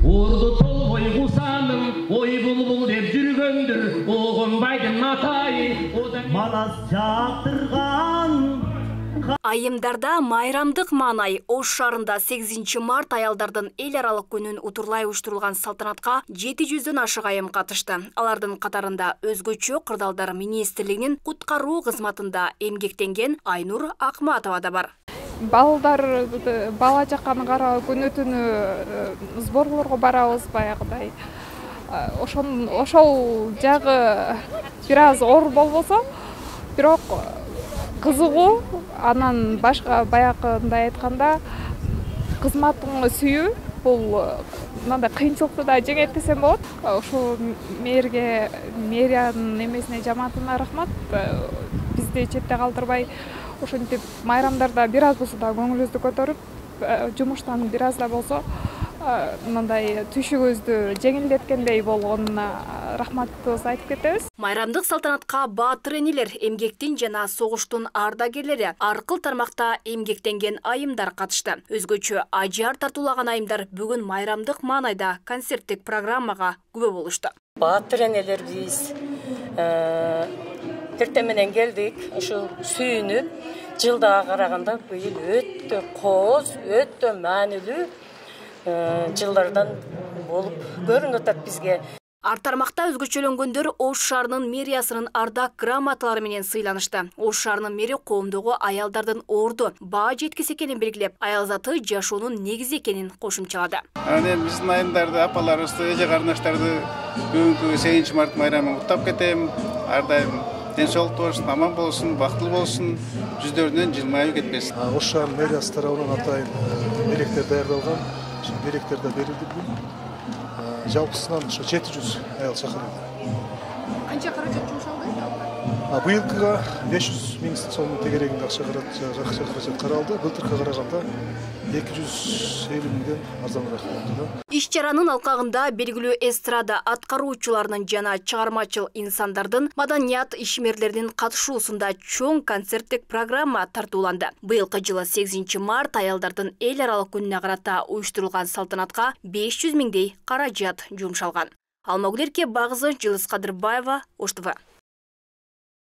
Ordu tolboy Musaның ой bulbul деп жүргөндүр, Оғынбайдың атайы, Манас жақтырған. Айымдарда майрамдык маанай Ош шаарында 8 март аялдардын эл аралык күнүн утурлай уюштурулган салтанатка 700дөн ашык айым катышты. Алардын катарында өзгөчө кырдаалдар министрлигинин куткаруу кызматында эмгектенген Айнур Акматова да бар. Балдар бала жакканы карап күнү түнү сборлорго барабыз баягыдай. Ошол жагы бир аз оор болбосо, бирок кызыгуу, анан башка баягындай айтканда кызматыңды сүйүү, бул мындай кыйынчылыкты да жеңет десем болот. Ошол мэриянын эмесине, жамаатына рахмат. Бизди четте калтырбай, ошентип майрамдарда бир аз болсо да көңүлүбүздү көтөрүп, жумуштан бир аз да болсо мындай түшүгүбүздү жеңилдеткендей болгонуна рахматыбызды айтып кетебиз. Майрамдык салтанатка баатыр энелер, эмгектин жана согуштун ардагерлери, аркыл тармакта эмгектенген айымдар катышты. Өзгөчө ажар тартуулаган айымдар бүгүн майрамдык маанайда концерттик программага күбө болушту. Баатыр энелер биз эртең менен келдик. Ушул сүйүнүп, жылдага караганда быйыл өтө кооз, өтө маанилүү жылдардан болуп көрүнүп атат бизге. Ар тармакта өзгөчөлөнгөндөр Ош шаарынын мэриясынын ардак грамоталары менен сыйланышты. Ош шаарынын мэри коомдогу аялдардын орду, баа жеткиси экенин белгилеп, аял заты жашоонун негизи экенин кошумчалады. Биздин айымдарды, апаларыбызды, эже карындаштарды бүгүнкү 8 март майрамын куттап кетем. Ар дайым ден соолуктуу болсун, аман болсун, бактылуу болсун, жүздөрүнөн жылмаюу кетпесин. Ош шаарынын мэриясы тарабынан атайын белектер даярдалган. Белектер да берилди бүгүн. Жалпысынан 700 аял чакырылды. Канча каражат жумшалды? Быйылкыга 500 миң сомдун тегерегинде акча каражат каралды. Былтыркыга караганда 250 миңден арзаныраак болду. Иш чаранын алкагында белгилүү эстрада аткаруучуларынын жана чыгармачыл инсандардын, маданият ишмерлеринин катышуусунда чоң концерттик программа тартууланды. Быйылкы жылы 8 март аялдардын эл аралык күнүнө карата уюштурулган салтанатка 500 миңдей каражат жумшалган. Алмагүл Эрке, Багызы, Жылыс Кадырбаева, Ош ТВ.